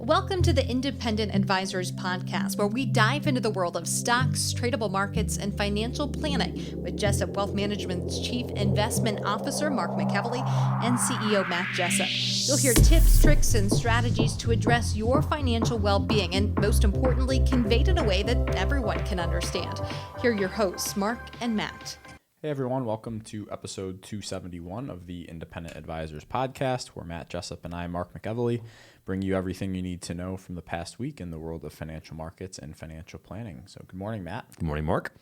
Welcome to the Independent Advisors Podcast, where we dive into the world of stocks, tradable markets, and financial planning with Jessup Wealth Management's Chief Investment Officer, Mark McEvely, and CEO, Matt Jessup. You'll hear tips, tricks, and strategies to address your financial well-being, and most importantly, conveyed in a way that everyone can understand. Here are your hosts, Mark and Matt. Hey everyone, welcome to episode 271 of the Independent Advisors Podcast, where Matt Jessup and I, Mark McEvely, bring you everything you need to know from the past week in the world of financial markets and financial planning. So good morning, Matt. Good morning, Mark.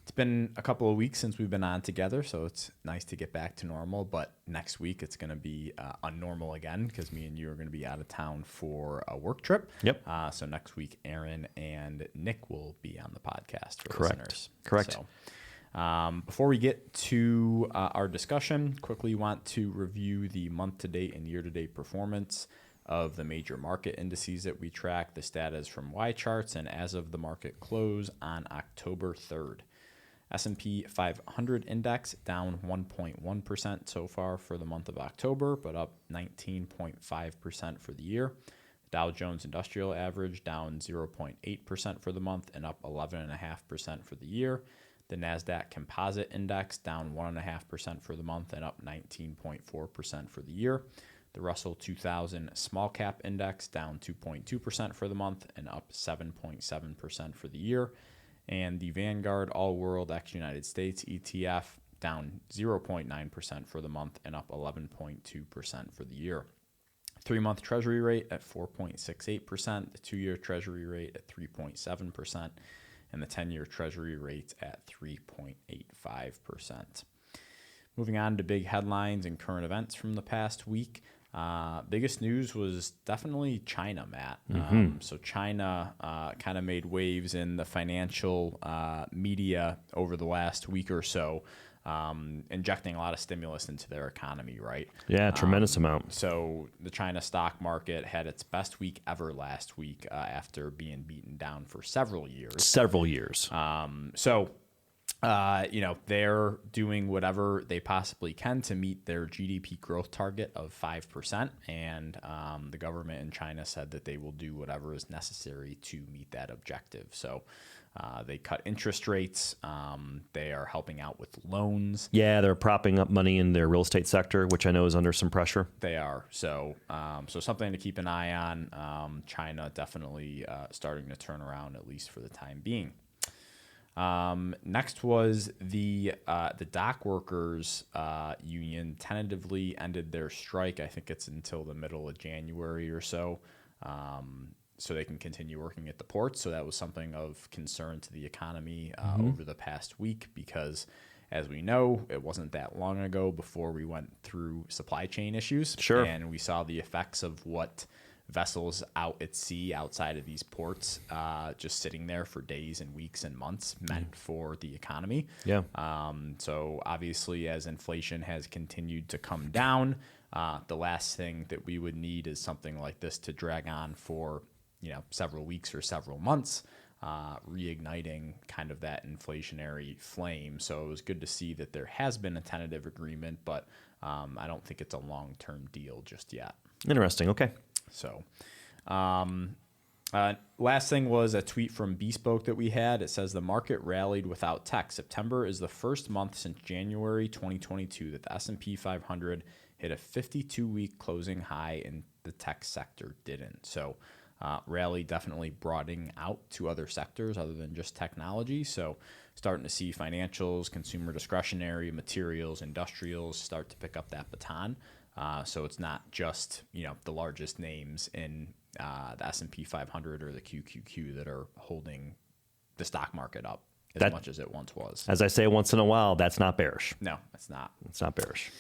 It's been a couple of weeks since we've been on together, so it's nice to get back to normal, but next week it's going to be unnormal again because me and you are going to be out of town for a work trip. Yep. So next week, Aaron and Nick will be on the podcast for Correct. listeners. Correct. So, before we get to our discussion, quickly want to review the month-to-date and year-to-date performance of the major market indices that we track, the status from Y-charts, and as of the market close on October 3rd. S&P 500 index down 1.1% so far for the month of October, but up 19.5% for the year. Dow Jones Industrial Average down 0.8% for the month and up 11.5% for the year. The NASDAQ Composite Index down 1.5% for the month and up 19.4% for the year. The Russell 2000 Small Cap Index down 2.2% for the month and up 7.7% for the year. And the Vanguard All World ex United States ETF down 0.9% for the month and up 11.2% for the year. 3-month Treasury rate at 4.68%, the 2-year Treasury rate at 3.7%. and the 10-year Treasury rate at 3.85%. Moving on to big headlines and current events from the past week. Biggest news was definitely China, Matt. So China kind of made waves in the financial media over the last week or so, injecting a lot of stimulus into their economy, right? Yeah, tremendous amount. So the China stock market had its best week ever last week after being beaten down for several years. They're doing whatever they possibly can to meet their GDP growth target of 5%. And the government in China said that they will do whatever is necessary to meet that objective. So they cut interest rates. They are helping out with loans. Yeah, they're propping up money in their real estate sector, which I know is under some pressure. They are. So something to keep an eye on. China definitely starting to turn around, at least for the time being. Next was the dock workers union tentatively ended their strike. I think it's until the middle of January or so. So they can continue working at the ports. So that was something of concern to the economy over the past week because, as we know, it wasn't that long ago before we went through supply chain issues. Sure. And we saw the effects of what vessels out at sea outside of these ports just sitting there for days and weeks and months meant for the economy. Yeah. So obviously, as inflation has continued to come down, the last thing that we would need is something like this to drag on for several weeks or several months, reigniting kind of that inflationary flame. So it was good to see that there has been a tentative agreement, but I don't think it's a long-term deal just yet. Interesting. Okay. So last thing was a tweet from Bespoke that we had. It says the market rallied without tech. September is the first month since January 2022 that the S&P 500 hit a 52-week closing high and the tech sector didn't. So rally definitely broadening out to other sectors other than just technology. So starting to see financials, consumer discretionary, materials, industrials start to pick up that baton. So it's not just the largest names in the S&P 500 or the QQQ that are holding the stock market up as much as it once was. As I say once in a while, that's not bearish. No, it's not. It's not bearish.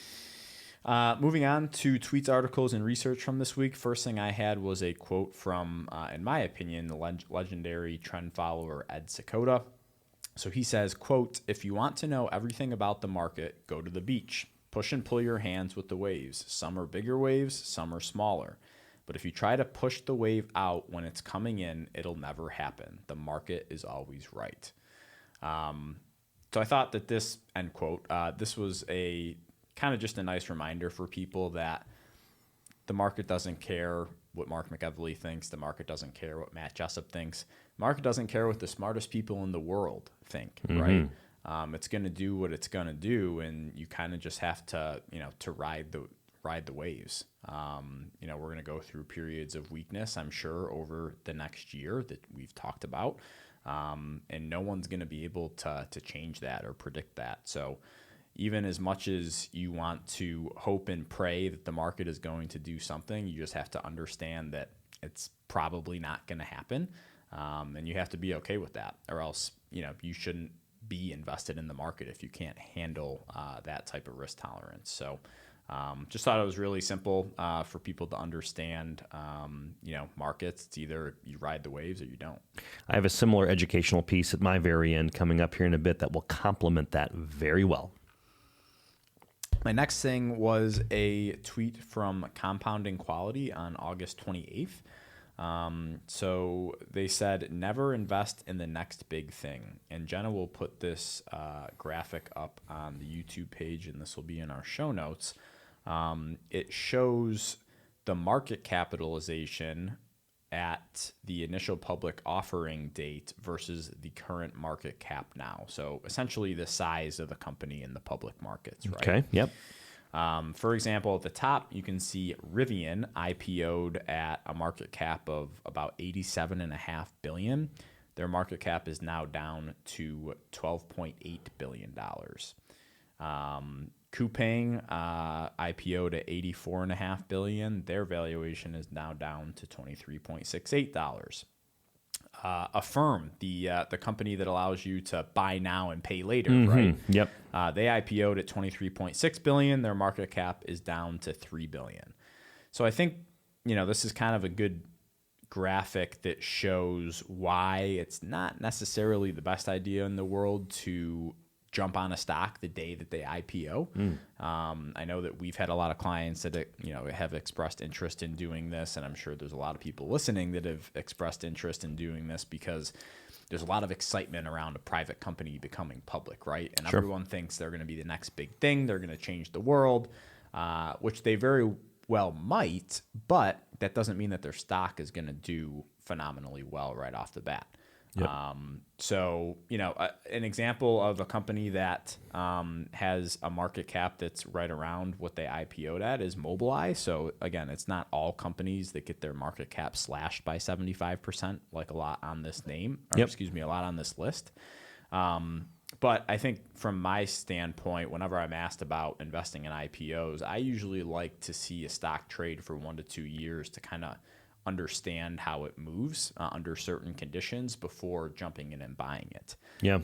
Moving on to tweets, articles, and research from this week. First thing I had was a quote from, in my opinion, the legendary trend follower Ed Sakota. So he says, quote, "If you want to know everything about the market, go to the beach. Push and pull your hands with the waves. Some are bigger waves, some are smaller. But if you try to push the wave out when it's coming in, it'll never happen. The market is always right." So I thought that this, end quote, this was a kind of just a nice reminder for people that the market doesn't care what Mark McEvely thinks. The market doesn't care what Matt Jessup thinks. Market doesn't care what the smartest people in the world think, right? It's going to do what it's going to do, and you kind of just have to, to ride the waves. We're going to go through periods of weakness, I'm sure, over the next year that we've talked about, and no one's going to be able to change that or predict that. So even as much as you want to hope and pray that the market is going to do something, you just have to understand that it's probably not going to happen, and you have to be okay with that, or else you shouldn't be invested in the market if you can't handle that type of risk tolerance. So just thought it was really simple for people to understand, markets. It's either you ride the waves or you don't. I have a similar educational piece at my very end coming up here in a bit that will complement that very well. My next thing was a tweet from Compounding Quality on August 28th. So they said, never invest in the next big thing. And Jenna will put this graphic up on the YouTube page, and this will be in our show notes. It shows the market capitalization at the initial public offering date versus the current market cap now. So essentially the size of the company in the public markets, right? Okay, yep. For example, at the top, you can see Rivian IPO'd at a market cap of about $87.5 billion. Their market cap is now down to $12.8 billion. Coupang IPO'd at $84.5 billion. Their valuation is now down to $23.68. Affirm, the company that allows you to buy now and pay later, right? Yep. They IPO'd at $23.6 billion. Their market cap is down to $3 billion. So I think, this is kind of a good graphic that shows why it's not necessarily the best idea in the world to jump on a stock the day that they IPO. I know that we've had a lot of clients that have expressed interest in doing this, and I'm sure there's a lot of people listening that have expressed interest in doing this because there's a lot of excitement around a private company becoming public, right? And Sure. Everyone thinks they're going to be the next big thing. They're going to change the world, which they very well might, but that doesn't mean that their stock is going to do phenomenally well right off the bat. Yep. So, an example of a company that has a market cap that's right around what they IPO'd at is Mobileye. So, again, it's not all companies that get their market cap slashed by 75%, like a lot on this a lot on this list. But I think from my standpoint, whenever I'm asked about investing in IPOs, I usually like to see a stock trade for 1 to 2 years to kind of understand how it moves under certain conditions before jumping in and buying it. Yeah.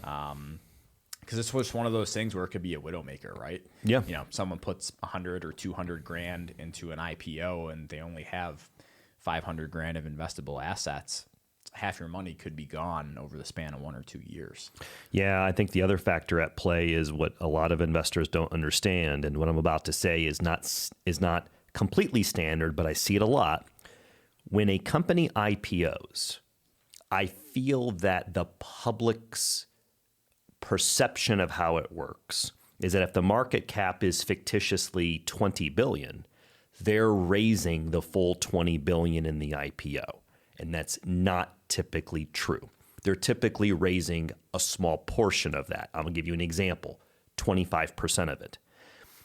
Because it's just one of those things where it could be a widowmaker, right? Yeah. Someone puts 100 or 200 grand into an IPO and they only have 500 grand of investable assets. Half your money could be gone over the span of 1 or 2 years. Yeah, I think the other factor at play is what a lot of investors don't understand, and what I'm about to say is not completely standard, but I see it a lot. When a company IPOs, I feel that the public's perception of how it works is that if the market cap is fictitiously $20 billion, they're raising the full $20 billion in the IPO. And that's not typically true. They're typically raising a small portion of that. I'm going to give you an example, 25% of it.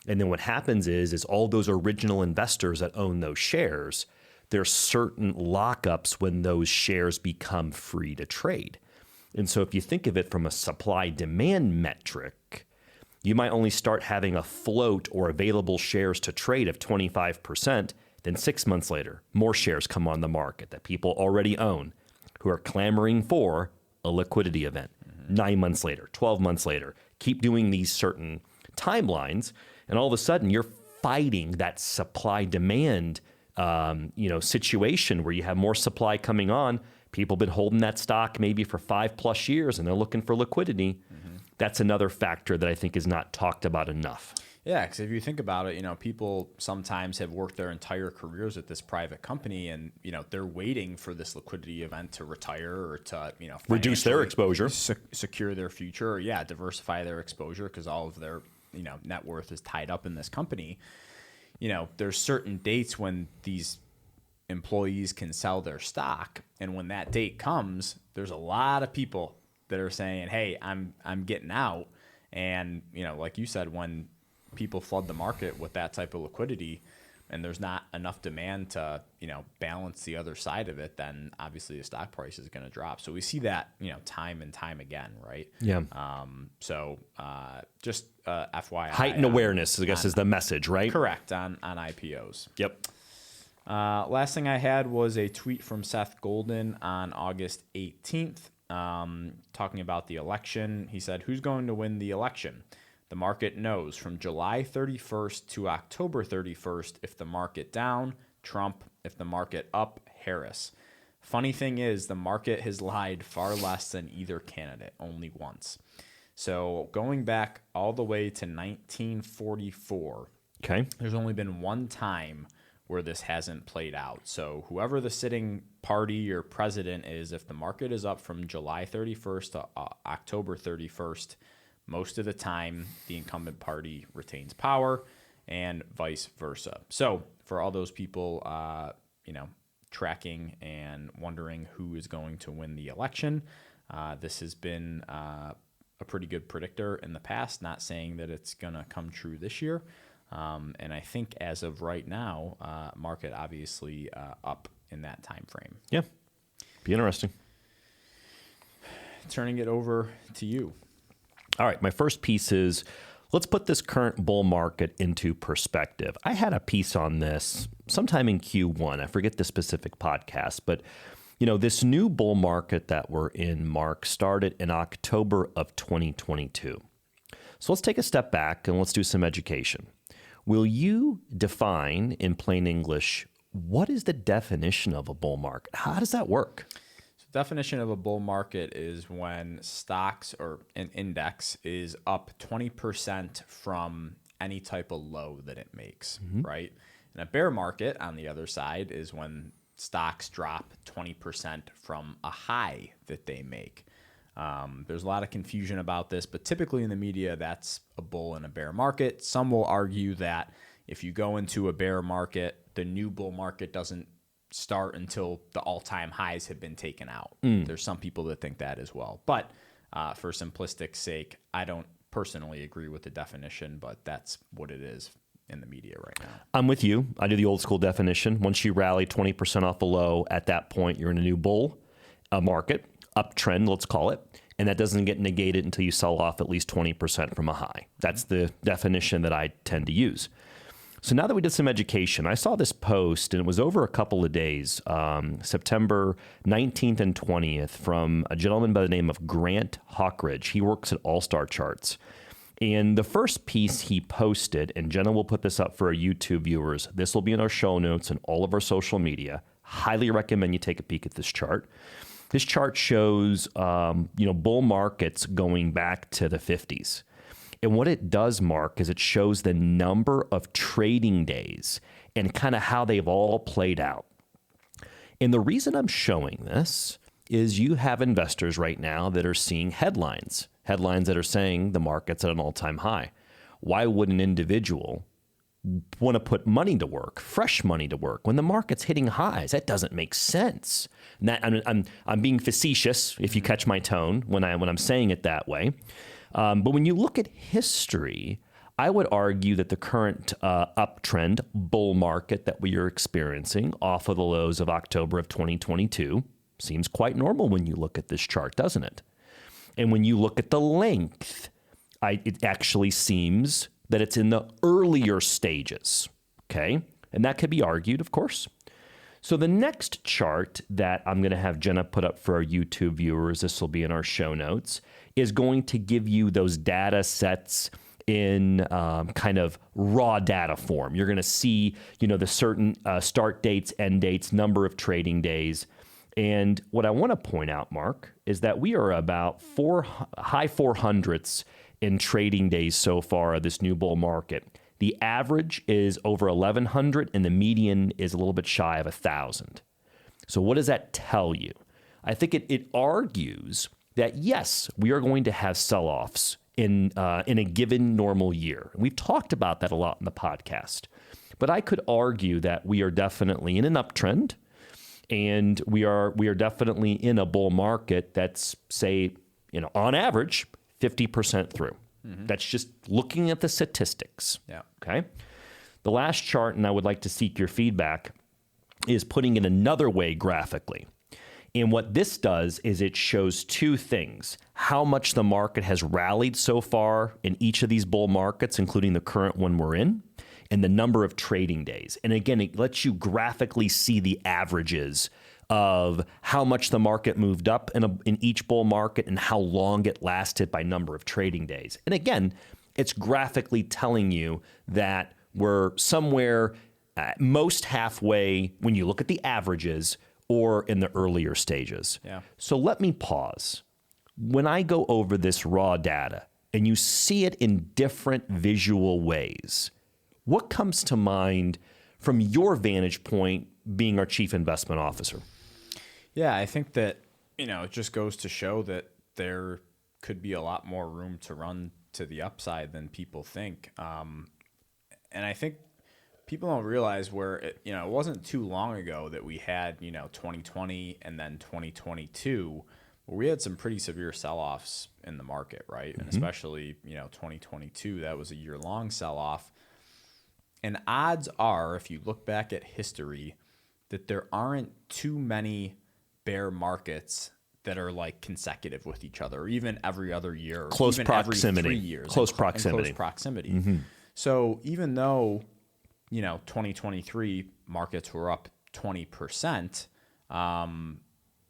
And then what happens is all those original investors that own those shares, there's certain lockups when those shares become free to trade. And so if you think of it from a supply-demand metric, you might only start having a float or available shares to trade of 25%. Then 6 months later, more shares come on the market that people already own who are clamoring for a liquidity event. 9 months later, 12 months later, keep doing these certain timelines, and all of a sudden you're fighting that supply-demand situation where you have more supply coming on. People have been holding that stock maybe for 5+ years and they're looking for liquidity. That's another factor that I think is not talked about enough. Yeah, because if you think about it, people sometimes have worked their entire careers at this private company and, they're waiting for this liquidity event to retire or to, reduce their exposure, secure their future, or diversify their exposure because all of their, net worth is tied up in this company. There's certain dates when these employees can sell their stock. And when that date comes, there's a lot of people that are saying, hey, I'm getting out. And, like you said, when people flood the market with that type of liquidity and there's not enough demand to, balance the other side of it, then obviously the stock price is going to drop. So we see that, time and time again, right? Yeah. Just FYI. Heightened awareness, I guess, is the message, right? Correct, on IPOs. Yep. Last thing I had was a tweet from Seth Golden on August 18th, talking about the election. He said, who's going to win the election? The market knows from July 31st to October 31st. If the market down, Trump. If the market up, Harris. Funny thing is, the market has lied far less than either candidate, only once. So going back all the way to 1944, okay, there's only been one time where this hasn't played out. So whoever the sitting party or president is, if the market is up from July 31st to October 31st, most of the time the incumbent party retains power and vice versa. So for all those people, tracking and wondering who is going to win the election, this has been a pretty good predictor in the past, not saying that it's going to come true this year. And I think as of right now, market obviously up in that time frame. Yeah, be interesting. Turning it over to you. All right, my first piece is, let's put this current bull market into perspective. I had a piece on this sometime in Q1. I forget the specific podcast, but this new bull market that we're in, Mark, started in October of 2022. So let's take a step back and let's do some education. Will you define in plain English, what is the definition of a bull market? How does that work? Definition of a bull market is when stocks or an index is up 20% from any type of low that it makes, right? And a bear market, on the other side, is when stocks drop 20% from a high that they make. There's a lot of confusion about this, but typically in the media, that's a bull and a bear market. Some will argue that if you go into a bear market, the new bull market doesn't start until the all-time highs have been taken out. There's some people that think that as well. But for simplistic sake, I don't personally agree with the definition, but that's what it is in the media right now. I'm with you. I do the old school definition. Once you rally 20% off a low, at that point, you're in a new bull market, uptrend, let's call it. And that doesn't get negated until you sell off at least 20% from a high. That's the definition that I tend to use. So now that we did some education, I saw this post, and it was over a couple of days, September 19th and 20th, from a gentleman by the name of Grant Hawkridge. He works at All Star Charts. And the first piece he posted, and Jenna will put this up for our YouTube viewers. This will be in our show notes and all of our social media. Highly recommend you take a peek at this chart. This chart shows, bull markets going back to the 50s. And what it does, Mark, is it shows the number of trading days and kind of how they've all played out. And the reason I'm showing this is you have investors right now that are seeing headlines that are saying the market's at an all-time high. Why would an individual want to put money to work, fresh money to work, when the market's hitting highs? That doesn't make sense. And that, I'm being facetious, if you catch my tone, when I'm saying it that way. But when you look at history, I would argue that the current uptrend bull market that we are experiencing off of the lows of October of 2022 seems quite normal when you look at this chart, doesn't it? And when you look at the length, it actually seems that it's in the earlier stages, okay? And that could be argued, of course. So the next chart that I'm going to have Jenna put up for our YouTube viewers, this will be in our show notes, is going to give you those data sets in kind of raw data form. You're going to see, the certain start dates, end dates, number of trading days. And what I want to point out, Mark, is that we are about high 400s in trading days so far of this new bull market. The average is over 1,100 and the median is a little bit shy of 1,000. So what does that tell you? I think it argues that, yes, we are going to have sell-offs in a given normal year. We've talked about that a lot in the podcast. But I could argue that we are definitely in an uptrend, and we are definitely in a bull market that's, say, on average, 50% through. Mm-hmm. That's just looking at the statistics. Yeah. Okay. The last chart, and I would like to seek your feedback, is putting it another way graphically. And what this does is it shows two things: how much the market has rallied so far in each of these bull markets, including the current one we're in, and the number of trading days. And again, it lets you graphically see the averages of how much the market moved up in each bull market and how long it lasted by number of trading days. And again, it's graphically telling you that we're somewhere most halfway when you look at the averages or in the earlier stages. Yeah. So let me pause. When I go over this raw data and you see it in different visual ways, what comes to mind from your vantage point being our chief investment officer? Yeah, I think that, it just goes to show that there could be a lot more room to run to the upside than people think. And I think people don't realize where it wasn't too long ago that we had, 2020 and then 2022, where we had some pretty severe sell-offs in the market, right? Mm-hmm. And especially, 2022, that was a year-long sell-off. And odds are, if you look back at history, that there aren't too many bear markets that are like consecutive with each other, or even every other year, close even proximity, every 3 years, close proximity. Mm-hmm. So even though 2023 markets were up 20%,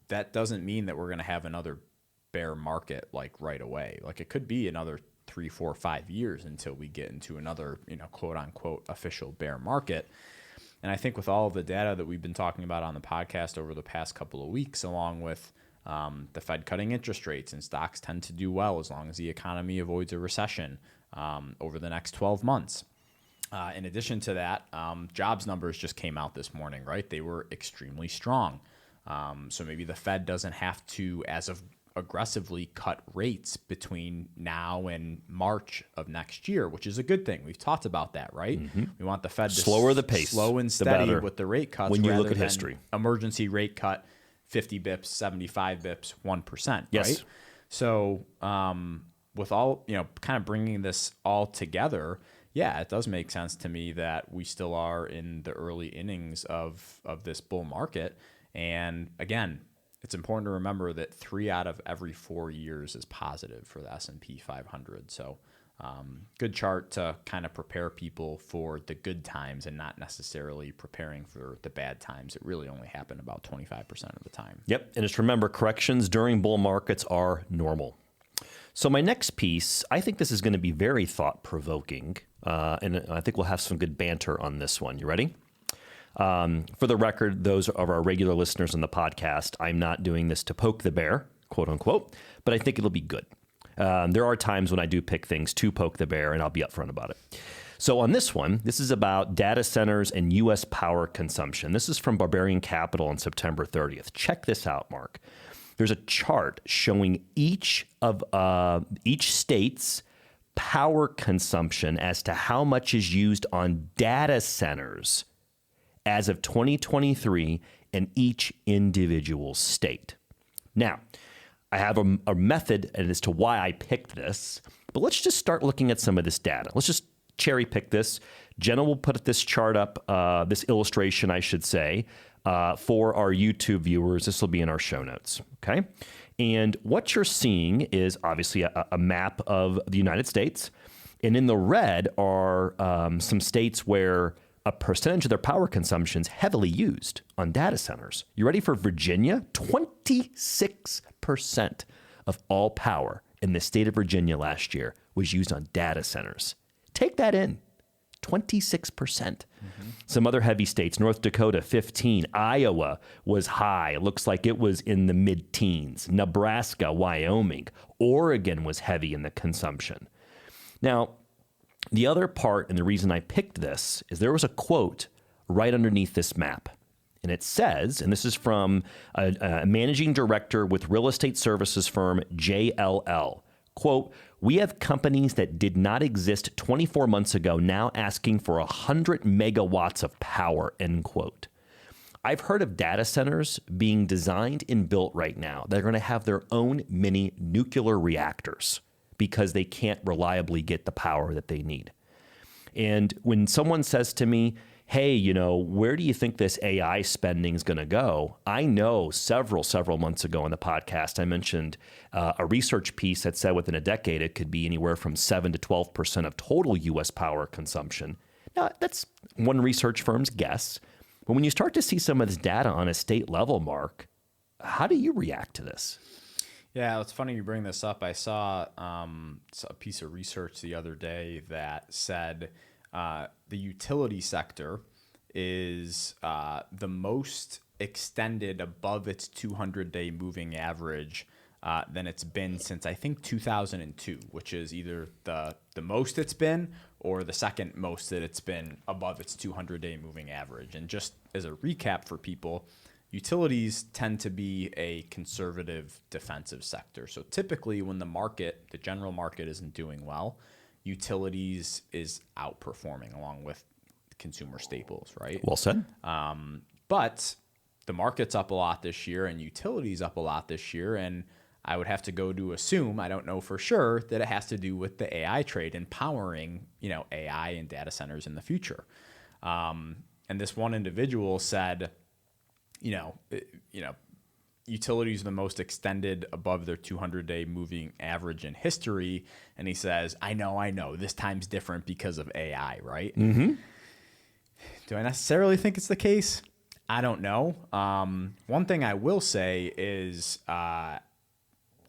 that doesn't mean that we're going to have another bear market like right away. Like it could be another 3, 4, 5 years until we get into another, quote unquote, official bear market. And I think with all of the data that we've been talking about on the podcast over the past couple of weeks, along with the Fed cutting interest rates, and stocks tend to do well as long as the economy avoids a recession over the next 12 months. In addition to that, jobs numbers just came out this morning, right? They were extremely strong. So maybe the Fed doesn't have to, as of aggressively cut rates between now and March of next year, which is a good thing. We've talked about that, right? Mm-hmm. We want the Fed to slower the pace, slow and steady with the rate cuts. When you look at history, emergency rate cut, 50 bips, 75 bips, 1%. Yes. Right? So with all kind of bringing this all together, yeah, it does make sense to me that we still are in the early innings of this bull market. And again, it's important to remember that 3 out of every 4 years is positive for the S&P 500. So good chart to kind of prepare people for the good times and not necessarily preparing for the bad times. It really only happened about 25% of the time. Yep. And just remember, corrections during bull markets are normal. So my next piece, I think this is going to be very thought-provoking, and I think we'll have some good banter on this one. You ready? For the record, those of our regular listeners on the podcast, I'm not doing this to poke the bear, quote unquote, but I think it'll be good. There are times when I do pick things to poke the bear, and I'll be upfront about it. So on this one, this is about data centers and U.S. power consumption. This is from Barbarian Capital on September 30th. Check this out, Mark. There's a chart showing each state's power consumption as to how much is used on data centers as of 2023 in each individual state. Now, I have a method as to why I picked this, but let's just start looking at some of this data. Let's just cherry pick this. Jenna will put this chart up, this illustration, I should say, for our YouTube viewers. This will be in our show notes, okay? And what you're seeing is obviously a map of the United States, and in the red are some states where a percentage of their power consumption is heavily used on data centers. You ready for Virginia? 26% of all power in the state of Virginia last year was used on data centers. Take that in. 26%. Mm-hmm. Some other heavy states, North Dakota, 15. Iowa was high. It looks like it was in the mid-teens. Nebraska, Wyoming, Oregon was heavy in the consumption. Now, the other part, and the reason I picked this, is there was a quote right underneath this map. And it says, and this is from a managing director with real estate services firm JLL, quote, We have companies that did not exist 24 months ago now asking for 100 megawatts of power, end quote. I've heard of data centers being designed and built right now. They're going to have their own mini nuclear reactors because they can't reliably get the power that they need. And when someone says to me, hey, where do you think this AI spending is going to go? I know several months ago on the podcast, I mentioned a research piece that said within a decade, it could be anywhere from 7 to 12% of total U.S. power consumption. Now, that's one research firm's guess. But when you start to see some of this data on a state level, Mark, how do you react to this? Yeah, it's funny you bring this up. I saw a piece of research the other day that said the utility sector is the most extended above its 200-day moving average than it's been since, I think, 2002, which is either the most it's been or the second most that it's been above its 200-day moving average. And just as a recap for people, utilities tend to be a conservative defensive sector. So typically when the general market isn't doing well, utilities is outperforming along with consumer staples, right? Well said. But the market's up a lot this year and utilities up a lot this year. And I would have to go to assume, I don't know for sure, that it has to do with the AI trade and powering, AI and data centers in the future. And this one individual said, utilities are the most extended above their 200-day moving average in history. And he says, I know, this time's different because of AI, right? Mm-hmm. Do I necessarily think it's the case? I don't know. One thing I will say is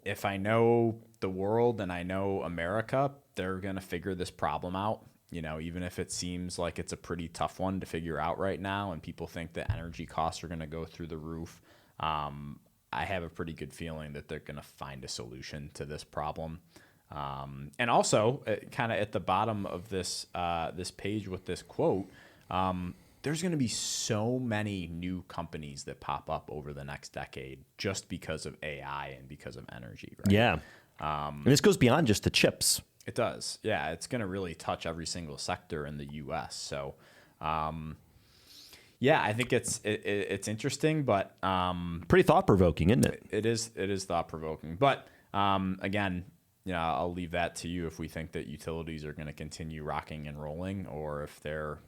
if I know the world and I know America, they're going to figure this problem out. Even if it seems like it's a pretty tough one to figure out right now and people think that energy costs are going to go through the roof, I have a pretty good feeling that they're going to find a solution to this problem. And also, kind of at the bottom of this page with this quote, there's going to be so many new companies that pop up over the next decade just because of AI and because of energy, right? Yeah. And this goes beyond just the chips. It does. Yeah, it's going to really touch every single sector in the U.S. So, yeah, I think it's interesting, but pretty thought-provoking, isn't it? It is thought-provoking. But again, I'll leave that to you if we think that utilities are going to continue rocking and rolling or if they're,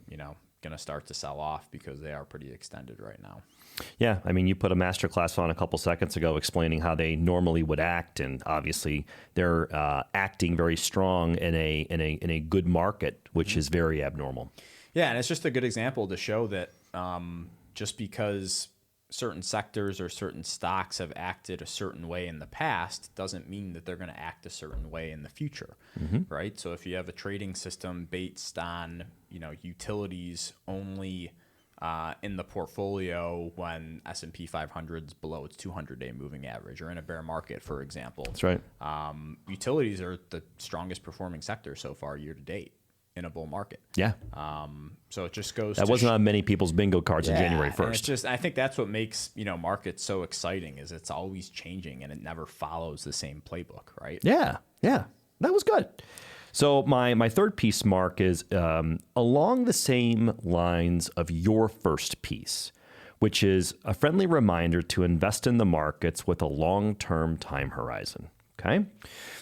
going to start to sell off because they are pretty extended right now. Yeah, I mean, you put a masterclass on a couple seconds ago explaining how they normally would act, and obviously they're acting very strong in a good market, which is very abnormal. Yeah, and it's just a good example to show that just because certain sectors or certain stocks have acted a certain way in the past doesn't mean that they're going to act a certain way in the future, right? So if you have a trading system based on, utilities only in the portfolio when S&P 500 is below its 200-day moving average or in a bear market, for example. That's right. Utilities are the strongest performing sector so far year to date in a bull market. Yeah. So it just goes that wasn't on many people's bingo cards on January 1st. And it's just, I think that's what makes, markets so exciting is it's always changing and it never follows the same playbook, right? Yeah. That was good. So my third piece, Mark, is along the same lines of your first piece, which is a friendly reminder to invest in the markets with a long-term time horizon. Okay?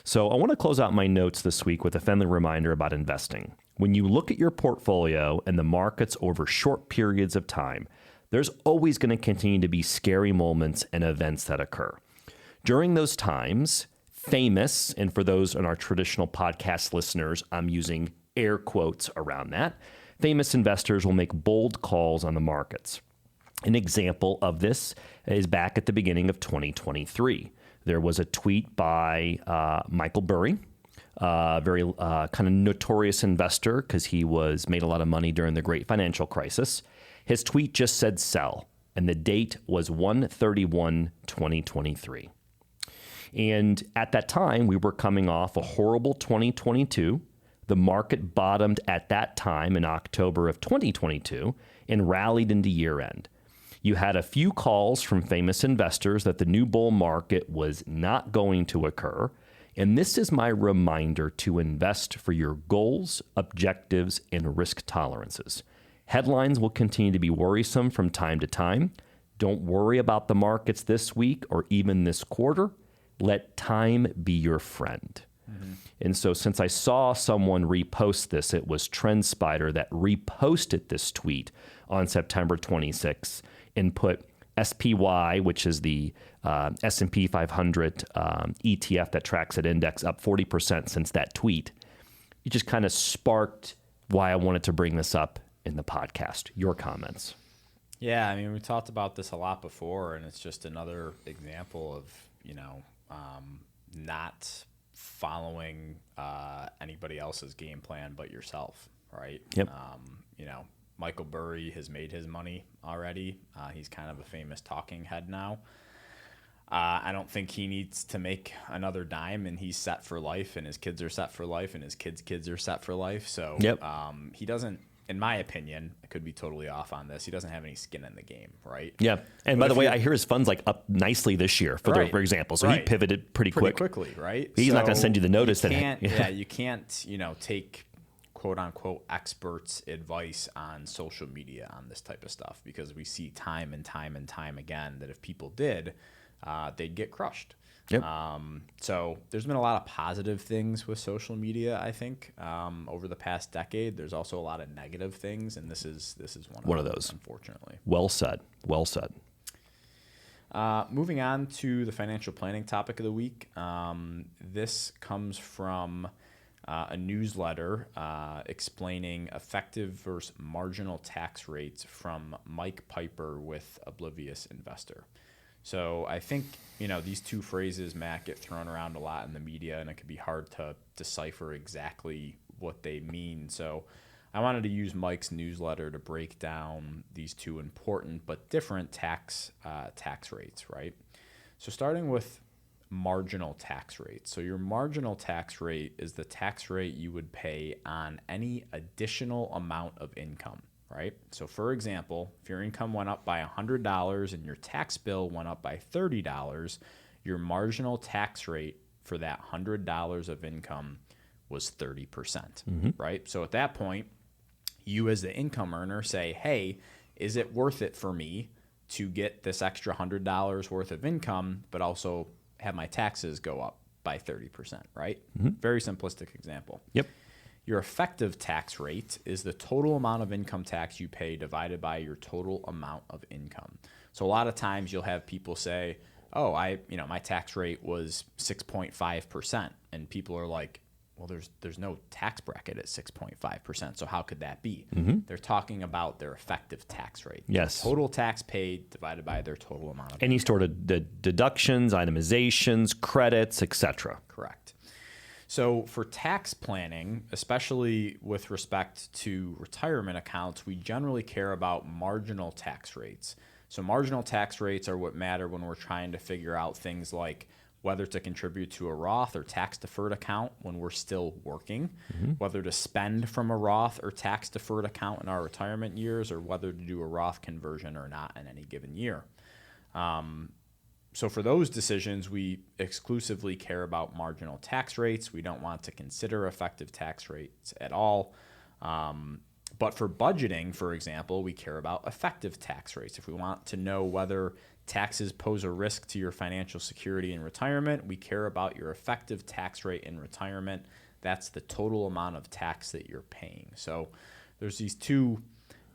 So I want to close out my notes this week with a friendly reminder about investing. When you look at your portfolio and the markets over short periods of time, there's always going to continue to be scary moments and events that occur. During those times, famous, and for those in our traditional podcast listeners, I'm using air quotes around that, famous investors will make bold calls on the markets. An example of this is back at the beginning of 2023. There was a tweet by Michael Burry, very kind of notorious investor because he made a lot of money during the great financial crisis. His tweet just said sell, and the date was 1/31/2023. And at that time, we were coming off a horrible 2022. The market bottomed at that time in October of 2022 and rallied into year end. You had a few calls from famous investors that the new bull market was not going to occur, And this is my reminder to invest for your goals, objectives, and risk tolerances. Headlines will continue to be worrisome from time to time. Don't worry about the markets this week or even this quarter. Let time be your friend. And so since I saw someone repost this, it was TrendSpider that reposted this tweet on September 26th and put SPY, which is the S&P 500 ETF that tracks that index, up 40% since that tweet. It just kind of sparked why I wanted to bring this up in the podcast. Your comments. Yeah, I mean, we talked about this a lot before, and it's just another example of, not following anybody else's game plan but yourself, right? Yep. Michael Burry has made his money already. He's kind of a famous talking head now. I don't think he needs to make another dime, and he's set for life, and his kids are set for life, and his kids are set for life. So yep. He doesn't, in my opinion, I could be totally off on this, he doesn't have any skin in the game, right? Yeah. And by the way, I hear his funds up nicely this year, for example. So he pivoted pretty quickly, right? He's not going to send you the notice. You can't, take quote unquote experts' advice on social media on this type of stuff, because we see time and time again that if people did, they'd get crushed. Yep. So there's been a lot of positive things with social media, I think, over the past decade. There's also a lot of negative things, and this is one of those, unfortunately. Well said. Well said. Moving on to the financial planning topic of the week. This comes from a newsletter explaining effective versus marginal tax rates from Mike Piper with Oblivious Investor. So I think, these two phrases, Matt, get thrown around a lot in the media, and it can be hard to decipher exactly what they mean. So I wanted to use Mike's newsletter to break down these two important but different tax rates, right? So starting with marginal tax rate. So your marginal tax rate is the tax rate you would pay on any additional amount of income, right? So for example, if your income went up by $100 and your tax bill went up by $30, your marginal tax rate for that $100 of income was 30%, right? So at that point, you as the income earner say, hey, is it worth it for me to get this extra $100 worth of income, but also have my taxes go up by 30%, right? Very simplistic example. Yep. Your effective tax rate is the total amount of income tax you pay divided by your total amount of income. So a lot of times you'll have people say, oh, my tax rate was 6.5%. And people are like, well, there's no tax bracket at 6.5%. So how could that be? They're talking about their effective tax rate. Yes. Total tax paid divided by their total amount of any sort of deductions, itemizations, credits, etc. Correct. So for tax planning, especially with respect to retirement accounts, we generally care about marginal tax rates. So marginal tax rates are what matter when we're trying to figure out things like whether to contribute to a Roth or tax-deferred account when we're still working, whether to spend from a Roth or tax-deferred account in our retirement years, or whether to do a Roth conversion or not in any given year. So for those decisions, we exclusively care about marginal tax rates. We don't want to consider effective tax rates at all. But for budgeting, for example, we care about effective tax rates. If we want to know whether taxes pose a risk to your financial security in retirement, we care about your effective tax rate in retirement. That's the total amount of tax that you're paying. So there's these two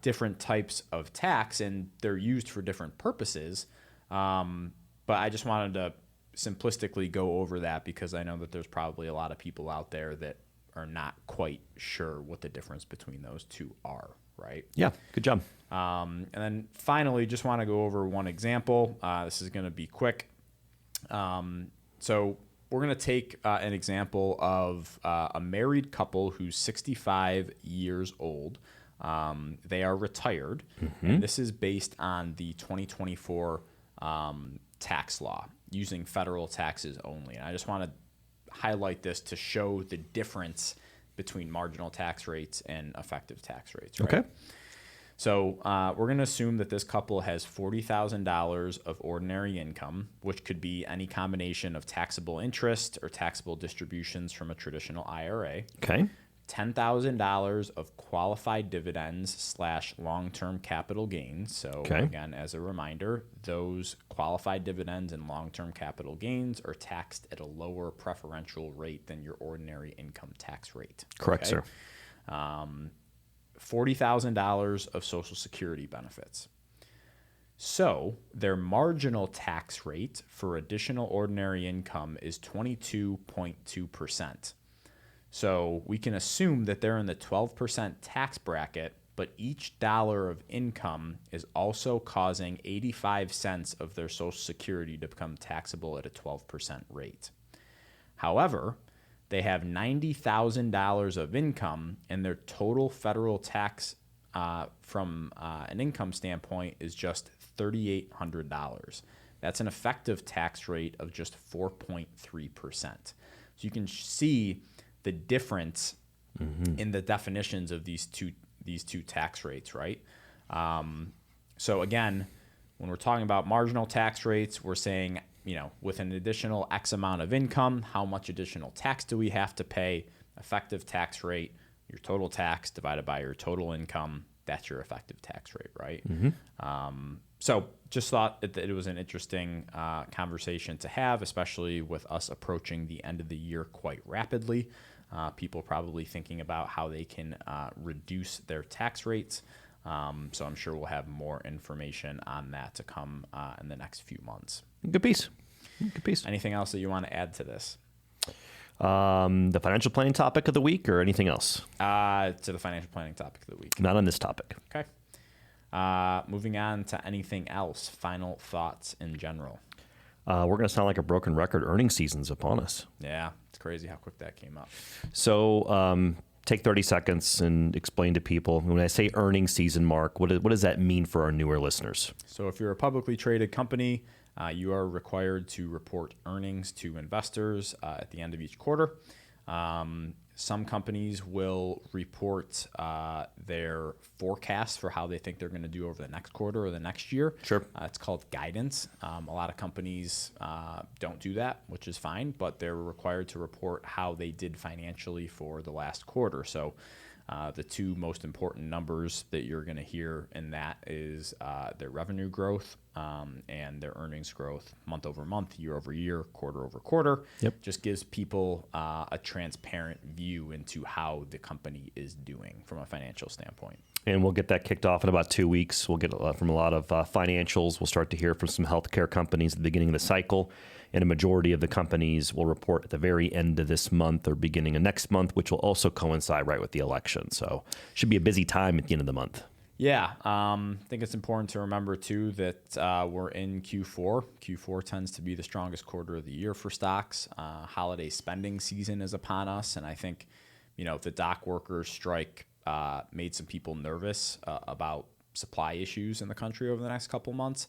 different types of tax, and they're used for different purposes. But I just wanted to simplistically go over that because I know that there's probably a lot of people out there that are not quite sure what the difference between those two are, right? Yeah, good job. And then finally, just want to go over one example. This is going to be quick. So we're going to take an example of a married couple who's 65 years old. They are retired, and this is based on the 2024 tax law using federal taxes only. And I just want to highlight this to show the difference between marginal tax rates and effective tax rates. Right? Okay. So we're going to assume that this couple has $40,000 of ordinary income, which could be any combination of taxable interest or taxable distributions from a traditional IRA. Okay. $10,000 of qualified dividends / long-term capital gains. So again, as a reminder, those qualified dividends and long-term capital gains are taxed at a lower preferential rate than your ordinary income tax rate. Correct, sir. $40,000 of Social Security benefits. So their marginal tax rate for additional ordinary income is 22.2%. So we can assume that they're in the 12% tax bracket, but each dollar of income is also causing 85 cents of their Social Security to become taxable at a 12% rate. However, they have $90,000 of income, and their total federal tax from an income standpoint is just $3,800. That's an effective tax rate of just 4.3%. So you can see the difference in the definitions of these two tax rates, right? So again, when we're talking about marginal tax rates, we're saying, with an additional X amount of income, how much additional tax do we have to pay? Effective tax rate, your total tax divided by your total income, that's your effective tax rate, right? So just thought that it was an interesting conversation to have, especially with us approaching the end of the year quite rapidly. People probably thinking about how they can reduce their tax rates. So I'm sure we'll have more information on that to come in the next few months. Good piece. Anything else that you want to add to this? The financial planning topic of the week or anything else? To the financial planning topic of the week. Not on this topic. Okay. Moving on to anything else. Final thoughts in general. We're going to sound like a broken record. Earnings season's upon us. Yeah, it's crazy how quick that came up. So take 30 seconds and explain to people. When I say earnings season, Mark, what does that mean for our newer listeners? So if you're a publicly traded company, you are required to report earnings to investors at the end of each quarter. Some companies will report their forecast for how they think they're going to do over the next quarter or the next year. Sure. It's called guidance. A lot of companies don't do that, which is fine, but they're required to report how they did financially for the last quarter. So the two most important numbers that you're going to hear in that is their revenue growth and their earnings growth month over month, year over year, quarter over quarter. Yep. Just gives people a transparent view into how the company is doing from a financial standpoint. And we'll get that kicked off in about 2 weeks. We'll get from a lot of financials. We'll start to hear from some healthcare companies at the beginning of the cycle. And a majority of the companies will report at the very end of this month or beginning of next month, which will also coincide right with the election. So should be a busy time at the end of the month. Yeah, I think it's important to remember, too, that we're in Q4. Q4 tends to be the strongest quarter of the year for stocks. Holiday spending season is upon us. And I think, the dock workers strike made some people nervous about supply issues in the country over the next couple months.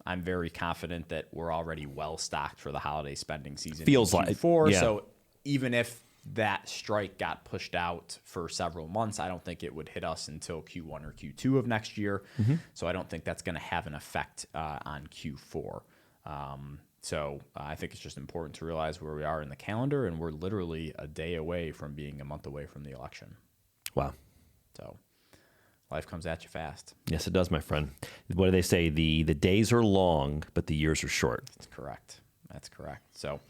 I'm very confident that we're already well stocked for the holiday spending season. Feels in Q4. like, yeah. So even if that strike got pushed out for several months, I don't think it would hit us until Q1 or Q2 of next year. So I don't think that's going to have an effect on Q4. So I think it's just important to realize where we are in the calendar, and we're literally a day away from being a month away from the election. Wow. So life comes at you fast. Yes, it does, my friend. What do they say? The days are long, but the years are short. That's correct. So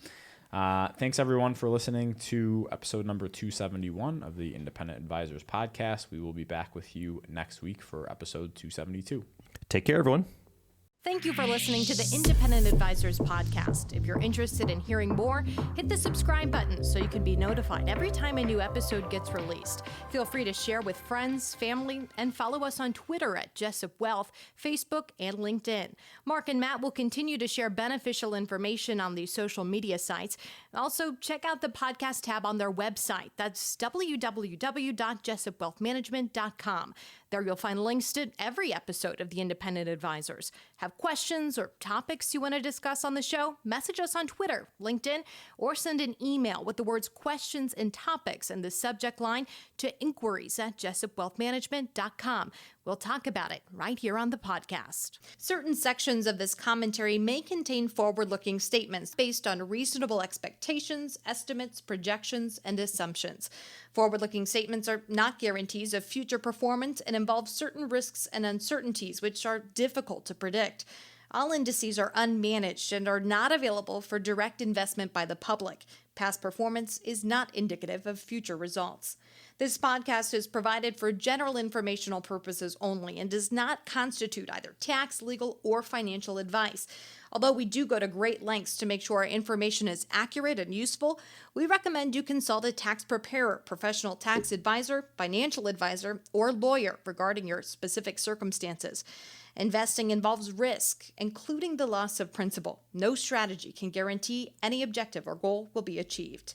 thanks, everyone, for listening to episode number 271 of the Independent Advisors Podcast. We will be back with you next week for episode 272. Take care, everyone. Thank you for listening to the Independent Advisors Podcast. If you're interested in hearing more, hit the subscribe button so you can be notified every time a new episode gets released. Feel free to share with friends, family, and follow us on Twitter at Jessup Wealth, Facebook, and LinkedIn. Mark and Matt will continue to share beneficial information on these social media sites. Also, check out the podcast tab on their website. That's www.jessupwealthmanagement.com. There you'll find links to every episode of the Independent Advisors. Have questions or topics you want to discuss on the show? Message us on Twitter, LinkedIn, or send an email with the words questions and topics in the subject line to inquiries@jessupwealthmanagement.com. We'll talk about it right here on the podcast. Certain sections of this commentary may contain forward-looking statements based on reasonable expectations, estimates, projections, and assumptions. Forward-looking statements are not guarantees of future performance and involve certain risks and uncertainties which are difficult to predict. All indices are unmanaged and are not available for direct investment by the public. Past performance is not indicative of future results. This podcast is provided for general informational purposes only and does not constitute either tax, legal, or financial advice. Although we do go to great lengths to make sure our information is accurate and useful, we recommend you consult a tax preparer, professional tax advisor, financial advisor, or lawyer regarding your specific circumstances. Investing involves risk, including the loss of principal. No strategy can guarantee any objective or goal will be achieved.